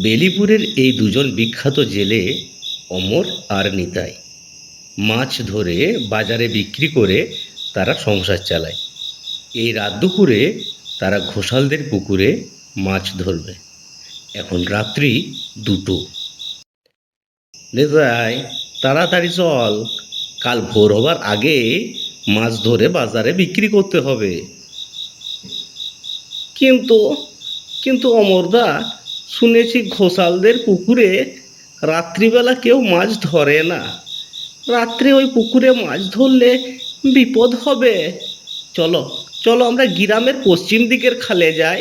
বেলিপুরের এই দুজন বিখ্যাত জেলে অমর আর নিতাই মাছ ধরে বাজারে বিক্রি করে তারা সংসার চালায়। এই রাত দুপুরে তারা ঘোষালদের পুকুরে মাছ ধরবে। এখন রাত্রি 2টো। নিতাই, তাড়াতাড়ি চল, কাল ভোর হবার আগে মাছ ধরে বাজারে বিক্রি করতে হবে। কিন্তু কিন্তু অমরদা, শুনেছি ঘোষালদের পুকুরে রাত্রিবেলা কেউ মাছ ধরে না। রাত্রে ওই পুকুরে মাছ ধরলে বিপদ হবে। চলো চলো, আমরা গ্রামের পশ্চিম দিকের খালে যাই।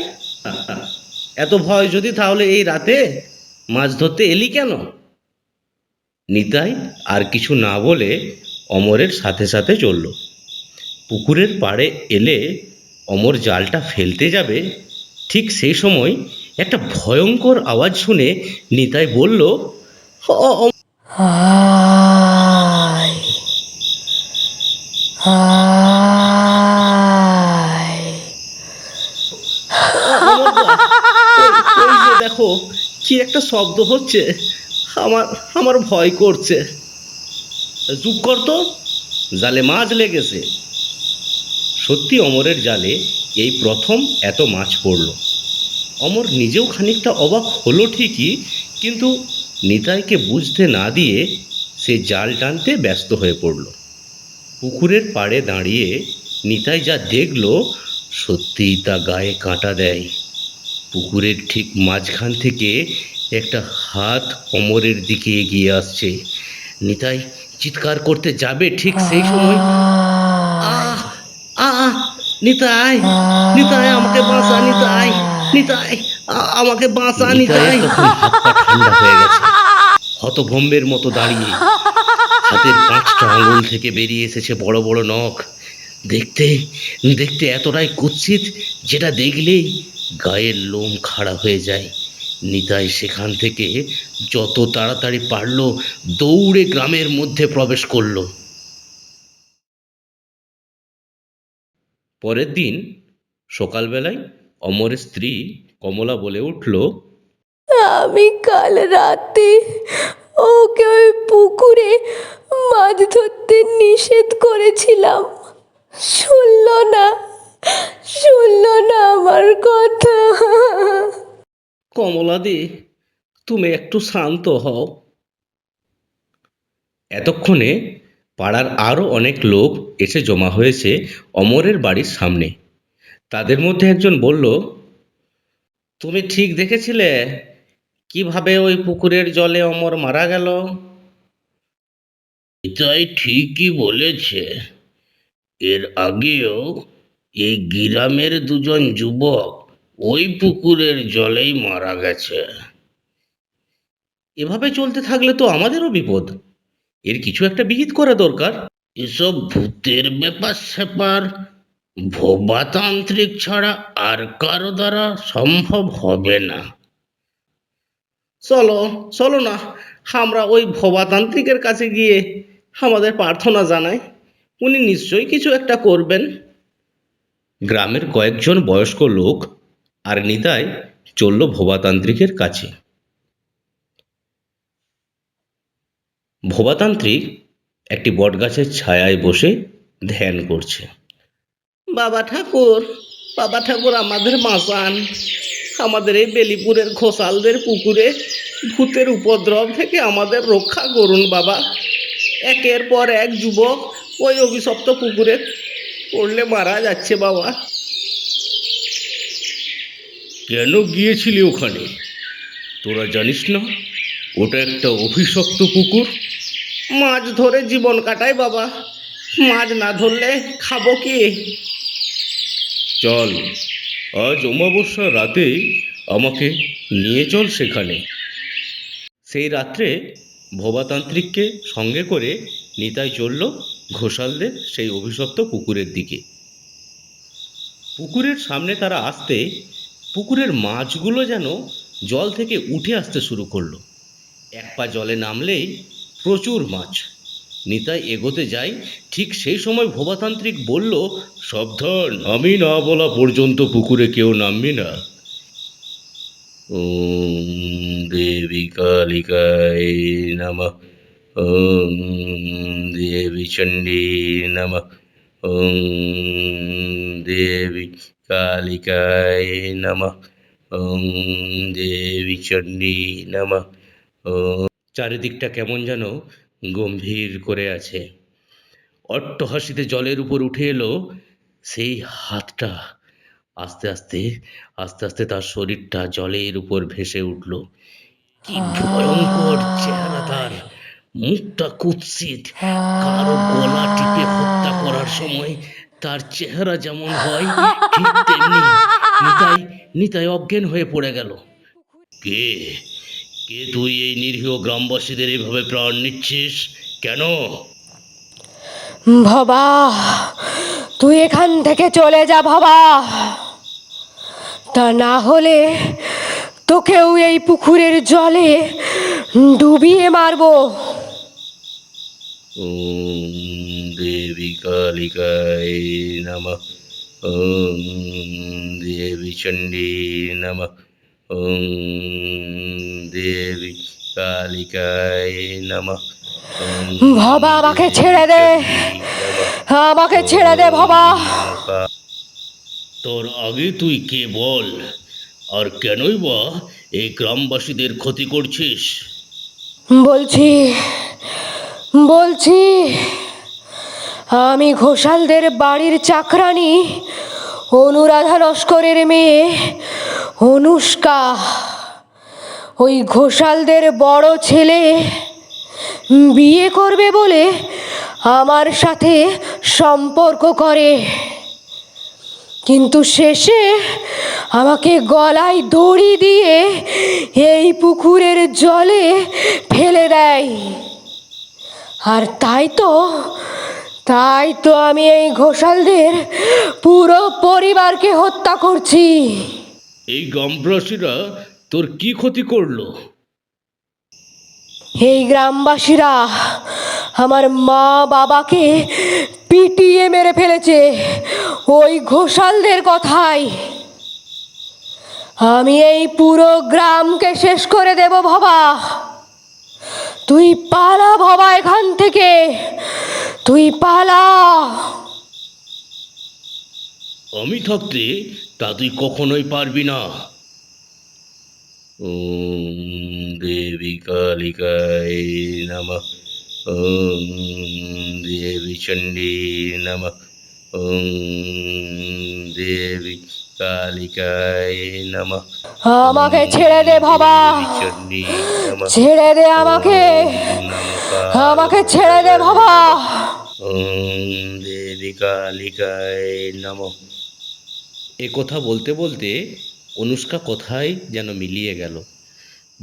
এত ভয় যদি তাহলে এই রাতে মাছ ধরতে এলি কেন? নিতাই আর কিছু না বলে অমরের সাথে সাথে চলল। পুকুরের পাড়ে এলে অমর জালটা ফেলতে যাবে, ঠিক সেই সময় একটা ভয়ঙ্কর আওয়াজ শুনে নিতাই বলল, হায় হায় অমরদা, ওই যে দেখো, কি একটা শব্দ হচ্ছে। আমার আমার ভয় করছে। চুপ কর তো, জালে মাছ লেগেছে। সত্যি অমরের জালে এই প্রথম এত মাছ পড়ল। অমর নিজেও খানিকটা অবাক হলো ঠিকই, কিন্তু নিতাইকে বুঝতে না দিয়ে সে জাল টানতে ব্যস্ত হয়ে পড়ল। পুকুরের পাড়ে দাঁড়িয়ে নিতাই যা দেখল, সত্যিই তা গায়ে কাঁটা দেয়। পুকুরের ঠিক মাঝখান থেকে একটা হাত অমরের দিকে এগিয়ে আসছে। নিতাই চিৎকার করতে যাবে, ঠিক সেই সময় আহ আহ নিতাই, নিতাই আমাকে বাঁচা, নিতাই, নিতাই আমাকে বাঁচা, নিতাই। তখন হাত পা ঠান্ডা হয়ে গেছে, হতভম্বের মতো দাঁড়িয়ে। হাতের 5টা আঙুল থেকে বেরিয়ে এসেছে বড় বড় নখ। দেখতে দেখতে এতটাই কুৎসিত, যেটা দেখলেই গায়ের লোম খাড়া হয়ে যায়। নিতাই সেখান থেকে যত তাড়াতাড়ি পারল দৌড়ে গ্রামের মধ্যে প্রবেশ করল। পরের দিন সকালবেলায় অমরের স্ত্রী কমলা বলে উঠল, আমি কাল রাতে ওকে ওই পুকুরে মাছ ধরতে নিষেধ করেছিলাম, শুনলো না, শুনলো না আমার কথা। কমলাদি, তুমি একটু শান্ত হও। এতক্ষণে পাড়ার আরও অনেক লোক এসে জমা হয়েছে অমরের বাড়ির সামনে। তাদের মধ্যে একজন বলল, তুমি ঠিক দেখেছিলে কিভাবে ওই পুকুরের জলে অমর মারা গেল? এটাই ঠিকই বলেছে। এর আগেও এই গ্রামের দুজন যুবক ওই পুকুরের জলেই মারা গেছে। এভাবে চলতে থাকলে তো আমাদেরও বিপদ। এর কিছু একটা বিহিত করা দরকার। এসব ভূতের ব্যাপার স্যাপার ভোবাতান্ত্রিক ছাড়া আর কারো দ্বারা সম্ভব হবে না। চলো চলো না, আমরা ওই ভোবাতান্ত্রিকের কাছে গিয়ে আমাদের প্রার্থনা জানাই। উনি নিশ্চয়ই কিছু একটা করবেন। গ্রামের কয়েকজন বয়স্ক লোক আর নিতাই চলল ভোবাতান্ত্রিকের কাছে। ভোবাতান্ত্রিক একটি বটগাছের ছায়ায় বসে ধ্যান করছে। বাবা ঠাকুর, বাবা ঠাকুর, আমাদের বাঁচান। আমাদের এই বেলিপুরের ঘোষালদের পুকুরে ভূতের উপদ্রব থেকে আমাদের রক্ষা করুন বাবা। একের পর এক যুবক ওই অভিশপ্ত পুকুরে পড়লে মারা যাচ্ছে বাবা। কেন গিয়েছিলি ওখানে? তোরা জানিস না ওটা একটা অভিশপ্ত পুকুর? মাছ ধরে জীবন কাটায় বাবা, মাছ না ধরলে খাবো কি? চল, আজ অমাবস্যা রাতে আমাকে নিয়ে চল সেখানে। সেই রাত্রে ভোবাতান্ত্রিককে সঙ্গে করে নিতাই চলল ঘোষালদের সেই অভিশপ্ত পুকুরের দিকে। পুকুরের সামনে তারা আসতে পুকুরের মাছগুলো যেন জল থেকে উঠে আসতে শুরু করলো। এক পা জলে নামলেই প্রচুর মাছ। নিতাই এগোতে যায়, ঠিক সেই সময় ভোবাতান্ত্রিক বলল, সাবধান, আমি না বলা পর্যন্ত পুকুরে কেউ নামবি না। ওম দেবী কালিকায় নমঃ। ওম দেবী চণ্ডী নমঃ। ওম দেবী কালিকায় নমঃ। ওম দেবী চণ্ডী নমঃ। ওম। চারিদিকটা কেমন যেন গম্ভীর করে আছে। অট্টহাসিতে জলের উপর উঠে এলো সেই হাতটা। আস্তে আস্তে আস্তে আস্তে তার শরীরটা জলের উপর ভেসে উঠল। কি ভয়ঙ্কর চেহারা তার! মুখটা কুৎসিত। কারো গলা টিপে হত্যা করার সময় তার চেহারা যেমন হয় ঠিক তেমনি। নিতাই নিতাই অজ্ঞান হয়ে পড়ে গেল। কে কে তুই এই নিরীহ গ্রামবাসীদের এভাবে প্রাণ নিচ্ছিস কেন? ভবা, তুই এখান থেকে চলে যা ভবা, তা না হলে তোকেও এই পুকুরের জলে ডুবিয়ে মারবো। ওম দেবী কালিকায় নমঃ। ওম দেবী চণ্ডী নমঃ। ওম দেবী কালিকায় নমঃ। ওম ভবা, আমাকে দেবী ছেড়ে দে, চণ্ডী নমঃ। আমাকে ছেড়ে দে ভবা। তোর আগে তুই কে বল, আর কেনই বা এই গ্রামবাসীদের ক্ষতি করছিস? বলছি বলছি আমি ঘোষালদের বাড়ির চাকরানী অনুরাধা লস্করের মেয়ে অনুষ্কা। ওই ঘোষালদের বড় ছেলে বিয়ে করবে বলে আমার সাথে সম্পর্ক করে, কিন্তু শেষে আমাকে গলায় দড়ি দিয়ে এই পুকুরের জলে ফেলে দেয়। আর তাই তো আমি এই ঘোষালদের পুরো পরিবারকে হত্যা করছি। এই গ্রামবাসীরা তোর কি ক্ষতি করলো? এই গ্রামবাসীরা আমার মা বাবাকে পিটিয়ে মেরে ফেলেছে ওই ঘোষালদের কথাই। আমি এই পুরো গ্রামকে শেষ করে দেব ভবা। তুই পালা ভবা এখান থেকে, তুই পালা। আমি থাকতে তা তুই কখনোই পারবি না। ওম দেবী কালিকায় নমঃ। ওম দেবী চণ্ডী নমঃ। ওম দেবী কালিকায় নমঃ। আমাকে ছেড়ে দে ভবা, দেবী চণ্ডী নমঃ। ছেড়ে দে আমাকে, আমাকে ছেড়ে দে ভবা। ওম দেবী কালিকায় নমঃ। এ কথা বলতে বলতে অনুষ্কা কথায় যেন মিলিয়ে গেল।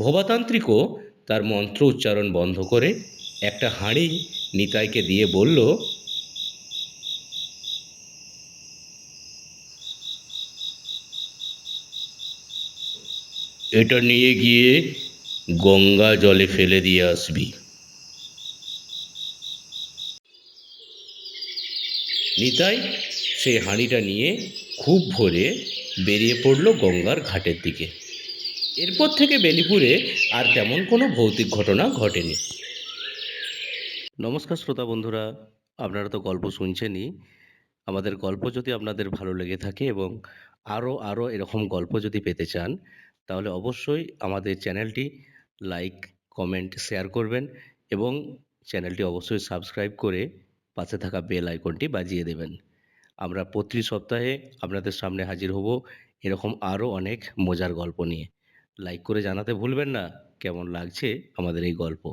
ভবাতান্ত্রিকও তার মন্ত্র উচ্চারণ বন্ধ করে একটা হাঁড়ি নিতাইকে দিয়ে বলল, এটা নিয়ে গিয়ে গঙ্গা জলে ফেলে দিয়ে আসবি। নিতাই সেই হাঁড়িটা নিয়ে খুব ভোরে বেরিয়ে পড়ল গঙ্গার ঘাটের দিকে। এরপর থেকে বেলিপুরে আর তেমন কোনো ভৌতিক ঘটনা ঘটেনি। নমস্কার শ্রোতা বন্ধুরা, আপনারা তো গল্প শুনছেনই। আমাদের গল্প যদি আপনাদের ভালো লেগে থাকে এবং আরও এরকম গল্প যদি পেতে চান, তাহলে অবশ্যই আমাদের চ্যানেলটি লাইক, কমেন্ট, শেয়ার করবেন এবং চ্যানেলটি অবশ্যই সাবস্ক্রাইব করে পাশে থাকা বেল আইকনটি বাজিয়ে দেবেন। আমরা প্রতি সপ্তাহে আপনাদের সামনে হাজির হব এরকম আরও অনেক মজার গল্প নিয়ে। লাইক করে জানাতে ভুলবেন না কেমন লাগছে আমাদের এই গল্প।